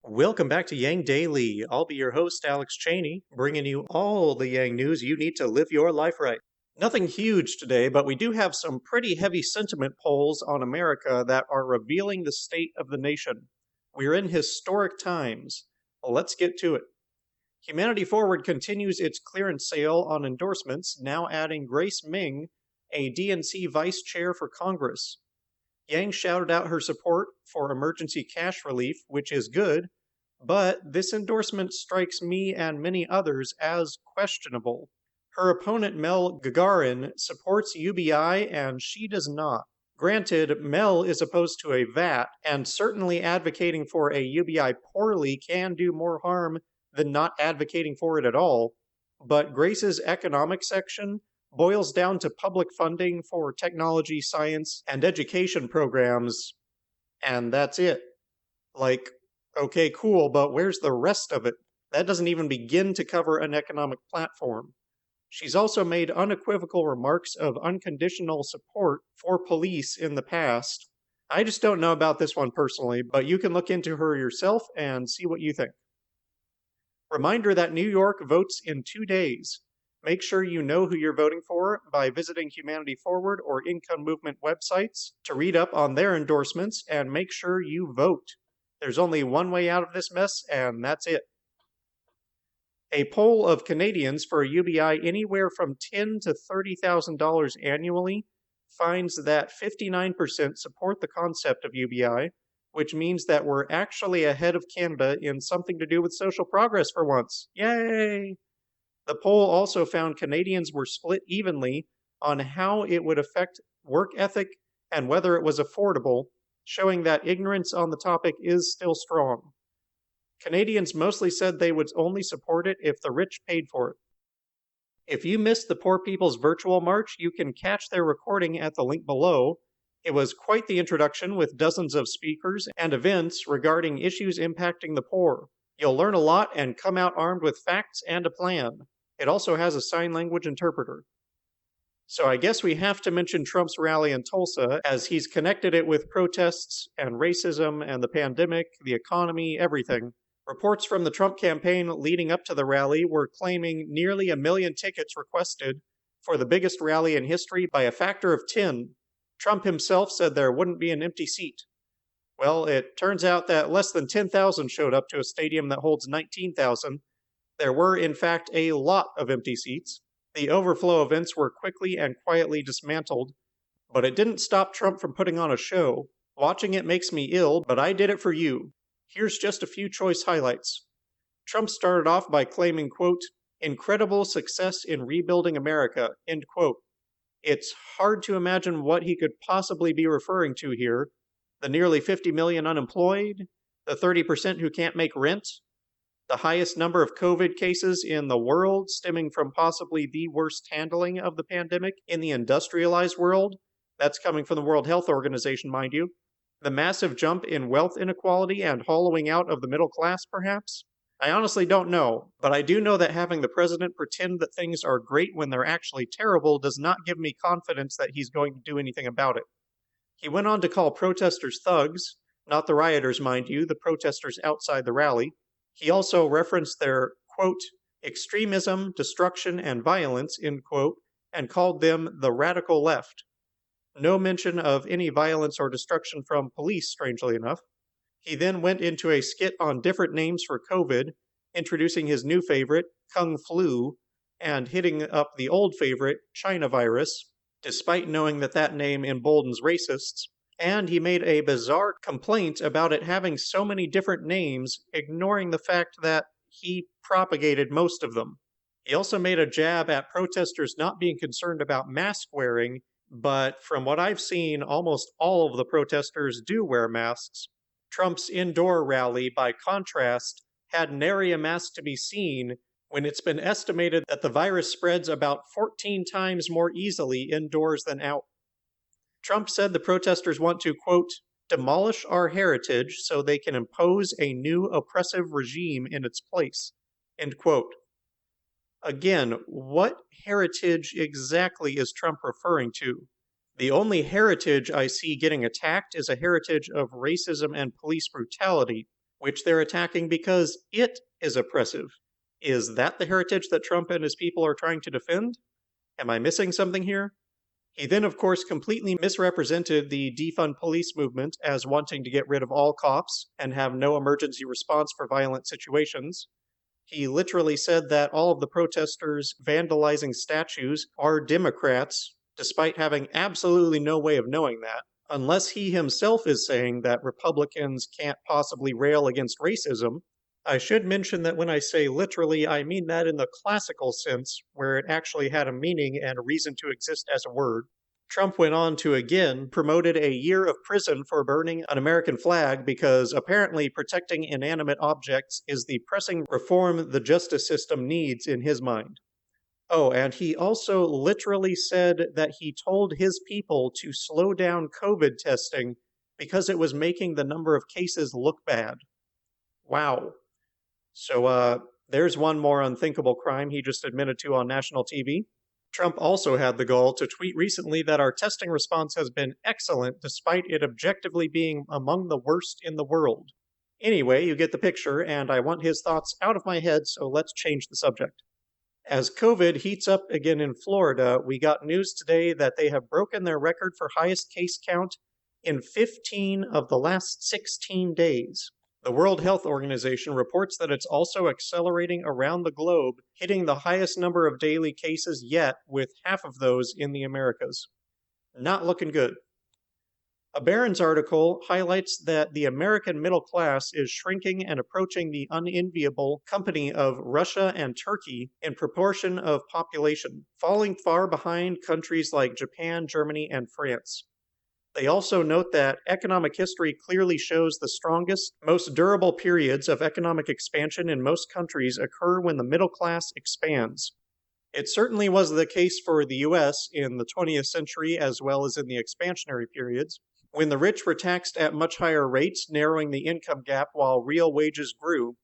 Welcome back to Yang Daily. I'll be your host, Alex Cheney, bringing you all the Yang news you need to live your life right. Nothing huge today, but we do have some pretty heavy sentiment polls on America that are revealing the state of the nation. We're in historic times. Let's get to it. Humanity Forward continues its clearance sale on endorsements, now adding Grace Ming, a DNC vice chair for Congress. Yang shouted out her support for emergency cash relief, which is good, but this endorsement strikes me and many others as questionable. Her opponent, Mel Gagarin, supports UBI and she does not. Granted, Mel is opposed to a VAT, and certainly advocating for a UBI poorly can do more harm than not advocating for it at all, but Grace's economic section boils down to public funding for technology, science, and education programs, and that's it. Like, okay, cool, but where's the rest of it? That doesn't even begin to cover an economic platform. She's also made unequivocal remarks of unconditional support for police in the past. I just don't know about this one personally, but you can look into her yourself and see what you think. Reminder that New York votes in 2 days. Make sure you know who you're voting for by visiting Humanity Forward or Income Movement websites to read up on their endorsements and make sure you vote. There's only one way out of this mess, and that's it. A poll of Canadians for a UBI anywhere from $10,000 to $30,000 annually finds that 59% support the concept of UBI, which means that we're actually ahead of Canada in something to do with social progress for once. Yay! The poll also found Canadians were split evenly on how it would affect work ethic and whether it was affordable, showing that ignorance on the topic is still strong. Canadians mostly said they would only support it if the rich paid for it. If you missed the Poor People's Virtual March, you can catch their recording at the link below. It was quite the introduction with dozens of speakers and events regarding issues impacting the poor. You'll learn a lot and come out armed with facts and a plan. It also has a sign language interpreter. So I guess we have to mention Trump's rally in Tulsa, as he's connected it with protests and racism and the pandemic, the economy, everything. Reports from the Trump campaign leading up to the rally were claiming nearly 1 million tickets requested for the biggest rally in history by a factor of 10. Trump himself said there wouldn't be an empty seat. Well, it turns out that less than 10,000 showed up to a stadium that holds 19,000. There were, in fact, a lot of empty seats. The overflow events were quickly and quietly dismantled, but it didn't stop Trump from putting on a show. Watching it makes me ill, but I did it for you. Here's just a few choice highlights. Trump started off by claiming, quote, "incredible success in rebuilding America," end quote. It's hard to imagine what he could possibly be referring to here. The nearly 50 million unemployed, the 30% who can't make rent, the highest number of COVID cases in the world stemming from possibly the worst handling of the pandemic in the industrialized world. That's coming from the World Health Organization, mind you. The massive jump in wealth inequality and hollowing out of the middle class, perhaps? I honestly don't know, but I do know that having the president pretend that things are great when they're actually terrible does not give me confidence that he's going to do anything about it. He went on to call protesters thugs, not the rioters, mind you, the protesters outside the rally. He also referenced their, quote, "extremism, destruction, and violence," end quote, and called them the radical left. No mention of any violence or destruction from police, strangely enough. He then went into a skit on different names for COVID, introducing his new favorite, Kung Flu, and hitting up the old favorite, China virus, despite knowing that that name emboldens racists. And he made a bizarre complaint about it having so many different names, ignoring the fact that he propagated most of them. He also made a jab at protesters not being concerned about mask wearing, but from what I've seen, almost all of the protesters do wear masks. Trump's indoor rally, by contrast, had nary a mask to be seen, when it's been estimated that the virus spreads about 14 times more easily indoors than out. Trump said the protesters want to, quote, "demolish our heritage so they can impose a new oppressive regime in its place," end quote. Again, what heritage exactly is Trump referring to? The only heritage I see getting attacked is a heritage of racism and police brutality, which they're attacking because it is oppressive. Is that the heritage that Trump and his people are trying to defend? Am I missing something here? He then, of course, completely misrepresented the defund police movement as wanting to get rid of all cops and have no emergency response for violent situations. He literally said that all of the protesters vandalizing statues are Democrats, despite having absolutely no way of knowing that, unless he himself is saying that Republicans can't possibly rail against racism. I should mention that when I say literally, I mean that in the classical sense, where it actually had a meaning and a reason to exist as a word. Trump went on to again promoted a year of prison for burning an American flag because apparently protecting inanimate objects is the pressing reform the justice system needs in his mind. Oh, and he also literally said that he told his people to slow down COVID testing because it was making the number of cases look bad. Wow. So, there's one more unthinkable crime he just admitted to on national TV. Trump also had the gall to tweet recently that our testing response has been excellent despite it objectively being among the worst in the world. Anyway, you get the picture, and I want his thoughts out of my head, so let's change the subject. As COVID heats up again in Florida, we got news today that they have broken their record for highest case count in 15 of the last 16 days. The World Health Organization reports that it's also accelerating around the globe, hitting the highest number of daily cases yet, with half of those in the Americas. Not looking good. A Barron's article highlights that the American middle class is shrinking and approaching the unenviable company of Russia and Turkey in proportion of population, falling far behind countries like Japan, Germany, and France. They also note that economic history clearly shows the strongest, most durable periods of economic expansion in most countries occur when the middle class expands. It certainly was the case for the US in the 20th century as well as in the expansionary periods, when the rich were taxed at much higher rates, narrowing the income gap while real wages grew.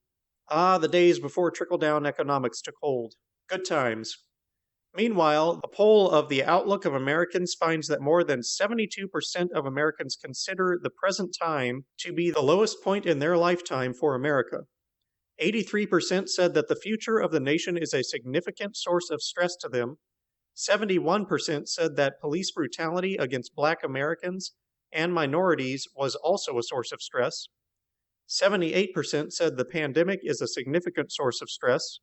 Ah, the days before trickle-down economics took hold. Good times. Meanwhile, a poll of the outlook of Americans finds that more than 72% of Americans consider the present time to be the lowest point in their lifetime for America. 83% said that the future of the nation is a significant source of stress to them. 71% said that police brutality against Black Americans and minorities was also a source of stress. 78% said the pandemic is a significant source of stress.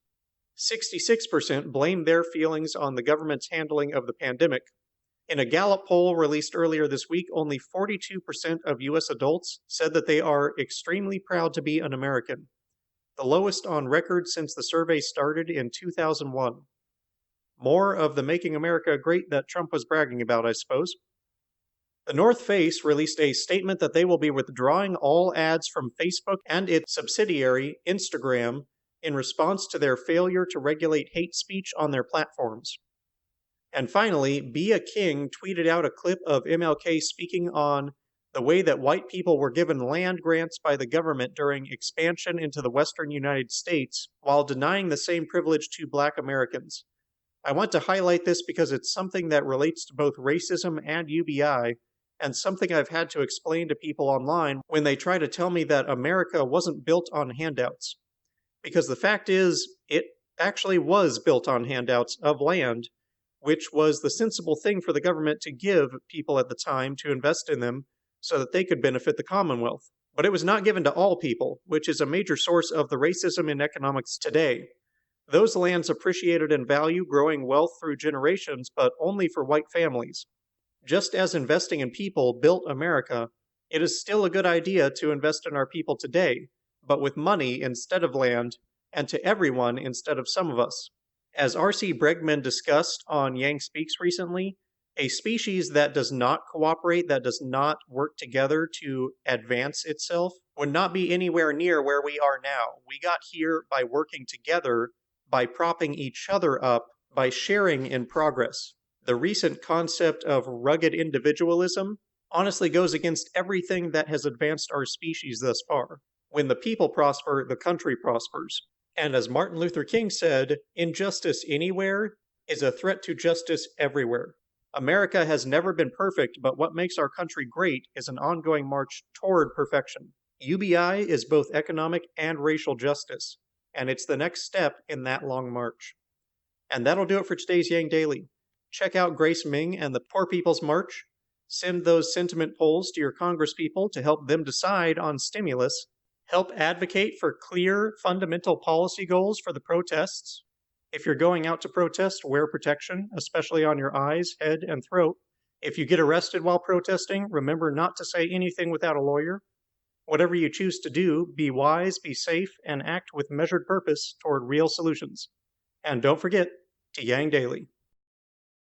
66% blamed their feelings on the government's handling of the pandemic. In a Gallup poll released earlier this week, only 42% of U.S. adults said that they are extremely proud to be an American, the lowest on record since the survey started in 2001. More of the Making America Great that Trump was bragging about, I suppose. The North Face released a statement that they will be withdrawing all ads from Facebook and its subsidiary, Instagram, in response to their failure to regulate hate speech on their platforms. And finally, Be a King tweeted out a clip of MLK speaking on the way that white people were given land grants by the government during expansion into the western United States, while denying the same privilege to Black Americans. I want to highlight this because it's something that relates to both racism and UBI, and something I've had to explain to people online when they try to tell me that America wasn't built on handouts. Because the fact is, it actually was built on handouts of land, which was the sensible thing for the government to give people at the time to invest in them so that they could benefit the Commonwealth. But it was not given to all people, which is a major source of the racism in economics today. Those lands appreciated in value, growing wealth through generations, but only for white families. Just as investing in people built America, it is still a good idea to invest in our people today, but with money instead of land, and to everyone instead of some of us. As R.C. Bregman discussed on Yang Speaks recently, a species that does not cooperate, that does not work together to advance itself, would not be anywhere near where we are now. We got here by working together, by propping each other up, by sharing in progress. The recent concept of rugged individualism honestly goes against everything that has advanced our species thus far. When the people prosper, the country prospers. And as Martin Luther King said, injustice anywhere is a threat to justice everywhere. America has never been perfect, but what makes our country great is an ongoing march toward perfection. UBI is both economic and racial justice, and it's the next step in that long march. And that'll do it for today's Yang Daily. Check out Grace Ming and the Poor People's March. Send those sentiment polls to your congresspeople to help them decide on stimulus. Help advocate for clear, fundamental policy goals for the protests. If you're going out to protest, wear protection, especially on your eyes, head, and throat. If you get arrested while protesting, remember not to say anything without a lawyer. Whatever you choose to do, be wise, be safe, and act with measured purpose toward real solutions. And don't forget to Yang Daily.